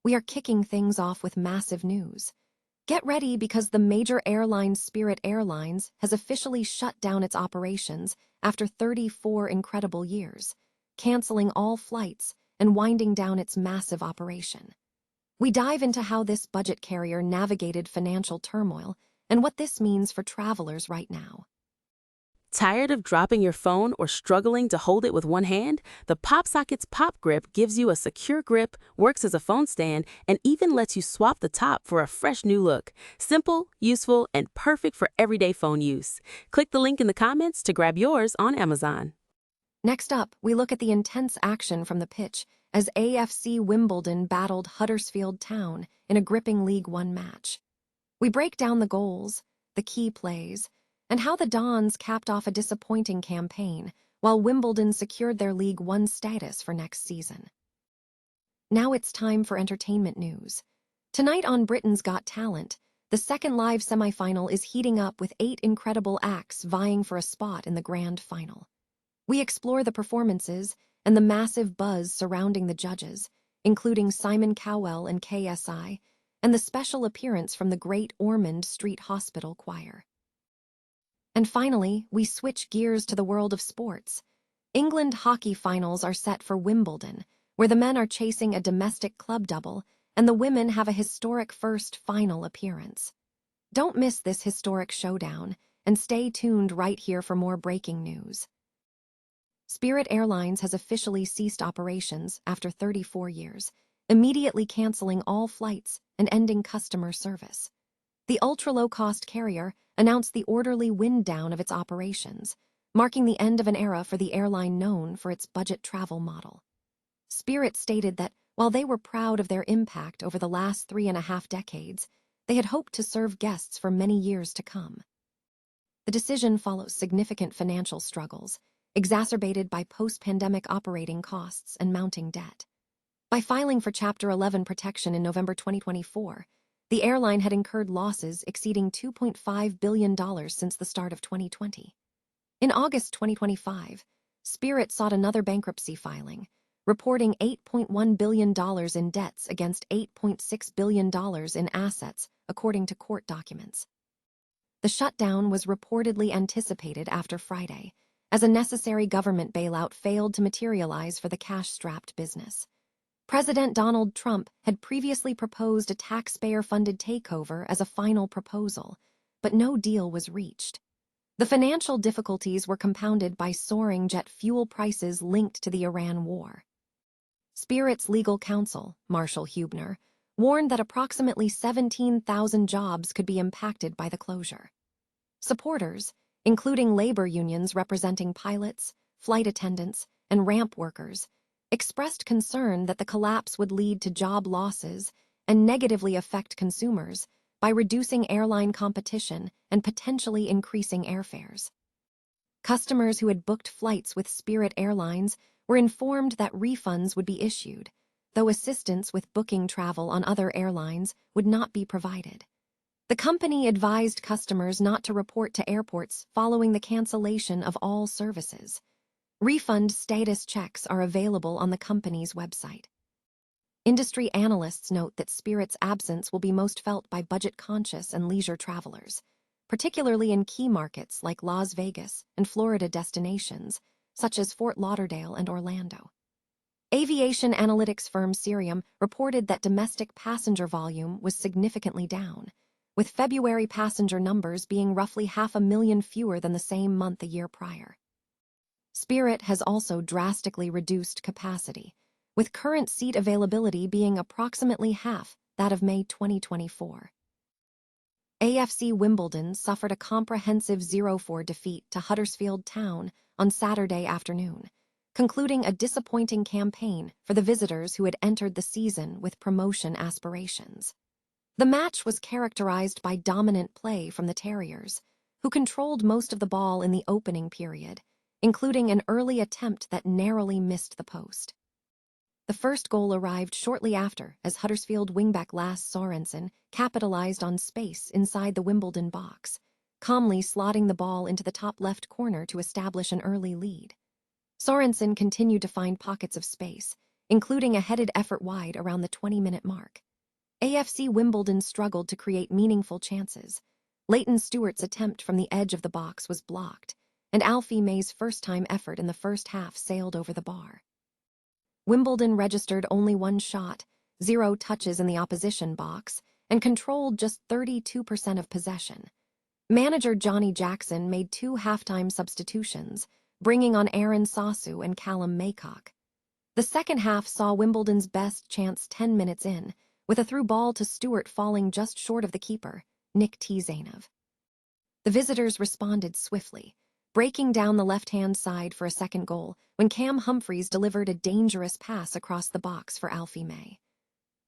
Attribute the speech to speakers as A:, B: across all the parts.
A: we are kicking things off with massive news. Get ready because the major airline Spirit Airlines has officially shut down its operations after 34 incredible years, canceling all flights and winding down its massive operation. We dive into how this budget carrier navigated financial turmoil and what this means for travelers right now.
B: Tired of dropping your phone or struggling to hold it with one hand? The PopSocket's Pop Grip gives you a secure grip, works as a phone stand, and even lets you swap the top for a fresh new look. Simple, useful, and perfect for everyday phone use. Click the link in the comments to grab yours on Amazon.
A: Next up, we look at the intense action from the pitch as AFC Wimbledon battled Huddersfield Town in a gripping League One match. We break down the goals, the key plays, and how the Dons capped off a disappointing campaign while Wimbledon secured their League One status for next season. Now it's time for entertainment news. Tonight on Britain's Got Talent, the second live semifinal is heating up with 8 incredible acts vying for a spot in the grand final. We explore the performances and the massive buzz surrounding the judges, including Simon Cowell and KSI, and the special appearance from the Great Ormond Street Hospital Choir. And finally, we switch gears to the world of sports. England hockey finals are set for Wimbledon, where the men are chasing a domestic club double and the women have a historic first final appearance. Don't miss this historic showdown, and stay tuned right here for more breaking news. Spirit Airlines has officially ceased operations after 34 years, immediately canceling all flights and ending customer service. The ultra-low-cost carrier announced the orderly wind-down of its operations, marking the end of an era for the airline known for its budget travel model. Spirit stated that while they were proud of their impact over the last 3.5 decades, they had hoped to serve guests for many years to come. The decision follows significant financial struggles, exacerbated by post-pandemic operating costs and mounting debt. By filing for Chapter 11 protection in November 2024, the airline had incurred losses exceeding $2.5 billion since the start of 2020. In August 2025, Spirit sought another bankruptcy filing, reporting $8.1 billion in debts against $8.6 billion in assets, according to court documents. The shutdown was reportedly anticipated after Friday, as a necessary government bailout failed to materialize for the cash-strapped business. President Donald Trump had previously proposed a taxpayer-funded takeover as a final proposal, but no deal was reached. The financial difficulties were compounded by soaring jet fuel prices linked to the Iran war. Spirit's legal counsel, Marshall Hubner, warned that approximately 17,000 jobs could be impacted by the closure. Supporters, including labor unions representing pilots, flight attendants, and ramp workers, expressed concern that the collapse would lead to job losses and negatively affect consumers by reducing airline competition and potentially increasing airfares. Customers who had booked flights with Spirit Airlines were informed that refunds would be issued, though assistance with booking travel on other airlines would not be provided. The company advised customers not to report to airports following the cancellation of all services. Refund status checks are available on the company's website. Industry analysts note that Spirit's absence will be most felt by budget-conscious and leisure travelers, particularly in key markets like Las Vegas and Florida destinations, such as Fort Lauderdale and Orlando. Aviation analytics firm Cirium reported that domestic passenger volume was significantly down, with February passenger numbers being roughly 500,000 fewer than the same month a year prior. Spirit has also drastically reduced capacity, with current seat availability being approximately half that of May 2024. AFC Wimbledon suffered a comprehensive 0-4 defeat to Huddersfield Town on Saturday afternoon, concluding a disappointing campaign for the visitors who had entered the season with promotion aspirations. The match was characterized by dominant play from the Terriers, who controlled most of the ball in the opening period, including an early attempt that narrowly missed the post. The first goal arrived shortly after as Huddersfield wingback Lasse Sorensen capitalized on space inside the Wimbledon box, calmly slotting the ball into the top left corner to establish an early lead. Sorensen continued to find pockets of space, including a headed effort wide around the 20-minute mark. AFC Wimbledon struggled to create meaningful chances. Leighton Stewart's attempt from the edge of the box was blocked, and Alfie May's first-time effort in the first half sailed over the bar. Wimbledon registered only one shot, 0 touches in the opposition box, and controlled just 32% of possession. Manager Johnny Jackson made 2 halftime substitutions, bringing on Aaron Sasu and Callum Maycock. The second half saw Wimbledon's best chance 10 minutes in, with a through ball to Stewart falling just short of the keeper, Nick T. Zainov. The visitors responded swiftly, breaking down the left-hand side for a second goal when Cam Humphreys delivered a dangerous pass across the box for Alfie May.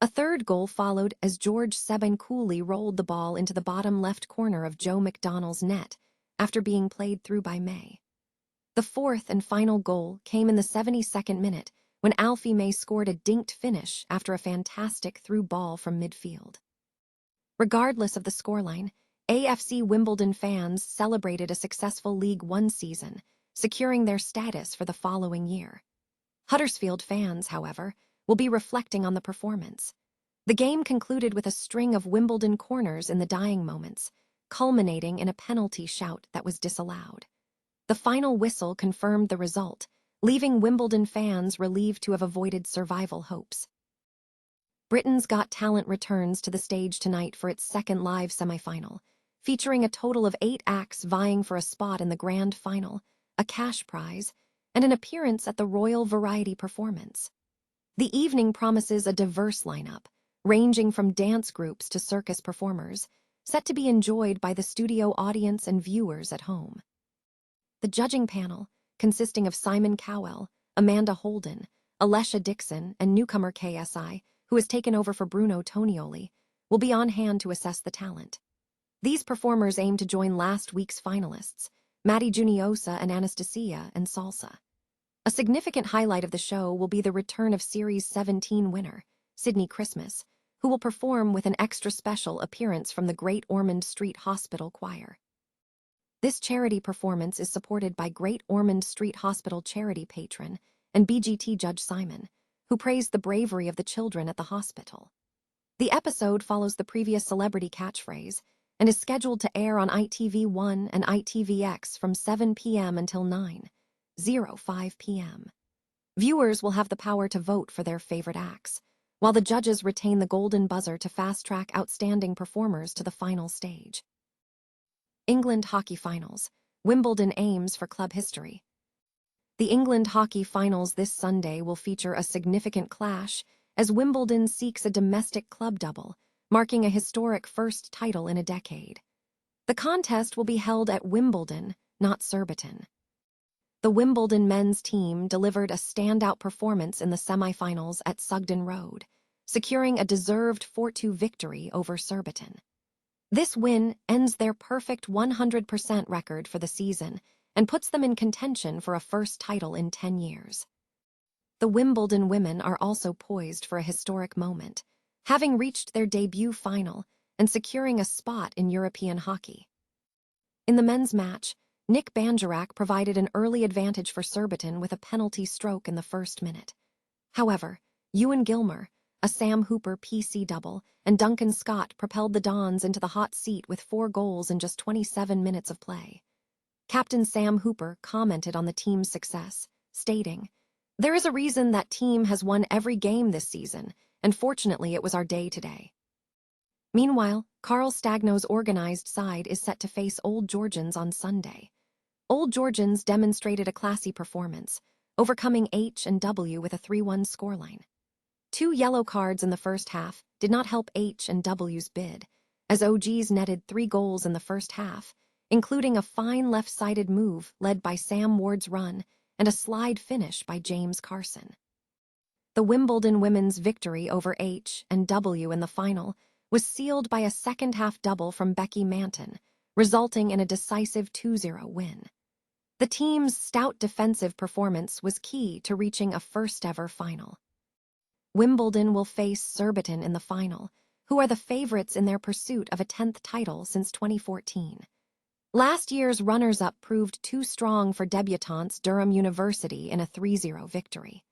A: A third goal followed as George Sebenkouli rolled the ball into the bottom left corner of Joe McDonnell's net after being played through by May. The fourth and final goal came in the 72nd minute when Alfie May scored a dinked finish after a fantastic through ball from midfield. Regardless of the scoreline, AFC Wimbledon fans celebrated a successful League One season, securing their status for the following year. Huddersfield fans, however, will be reflecting on the performance. The game concluded with a string of Wimbledon corners in the dying moments, culminating in a penalty shout that was disallowed. The final whistle confirmed the result, leaving Wimbledon fans relieved to have avoided survival hopes. Britain's Got Talent returns to the stage tonight for its second live semi-final, featuring a total of 8 acts vying for a spot in the grand final, a cash prize, and an appearance at the Royal Variety Performance. The evening promises a diverse lineup, ranging from dance groups to circus performers, set to be enjoyed by the studio audience and viewers at home. The judging panel, consisting of Simon Cowell, Amanda Holden, Alessia Dixon, and newcomer KSI, who has taken over for Bruno Tonioli, will be on hand to assess the talent. These performers aim to join last week's finalists, Maddie Juniosa and Anastasia and Salsa. A significant highlight of the show will be the return of Series 17 winner, Sydney Christmas, who will perform with an extra special appearance from the Great Ormond Street Hospital Choir. This charity performance is supported by Great Ormond Street Hospital charity patron and BGT Judge Simon, who praised the bravery of the children at the hospital. The episode follows the previous celebrity catchphrase and is scheduled to air on ITV1 and ITVX from 7 p.m. until 9:05 p.m. Viewers will have the power to vote for their favorite acts, while the judges retain the golden buzzer to fast-track outstanding performers to the final stage. England Hockey Finals. Wimbledon aims for club history. The England Hockey Finals this Sunday will feature a significant clash as Wimbledon seeks a domestic club double, marking a historic first title in a decade. The contest will be held at Wimbledon, not Surbiton. The Wimbledon men's team delivered a standout performance in the semi-finals at Sugden Road, securing a deserved 4-2 victory over Surbiton. This win ends their perfect 100% record for the season and puts them in contention for a first title in 10 years. The Wimbledon women are also poised for a historic moment, having reached their debut final and securing a spot in European hockey. In the men's match, Nick Banjarak provided an early advantage for Surbiton with a penalty stroke in the first minute. However, Ewan Gilmer, a Sam Hooper PC double, and Duncan Scott propelled the Dons into the hot seat with 4 goals in just 27 minutes of play. Captain Sam Hooper commented on the team's success, stating, "There is a reason that team has won every game this season, and fortunately it was our day today." Meanwhile, Carl Stagno's organized side is set to face Old Georgians on Sunday. Old Georgians demonstrated a classy performance, overcoming H&W with a 3-1 scoreline. 2 yellow cards in the first half did not help H&W's bid, as OGs netted 3 goals in the first half, including a fine left-sided move led by Sam Ward's run and a slide finish by James Carson. The Wimbledon women's victory over H&W in the final was sealed by a second-half double from Becky Manton, resulting in a decisive 2-0 win. The team's stout defensive performance was key to reaching a first-ever final. Wimbledon will face Surbiton in the final, who are the favorites in their pursuit of a 10th title since 2014. Last year's runners-up proved too strong for debutantes Durham University in a 3-0 victory.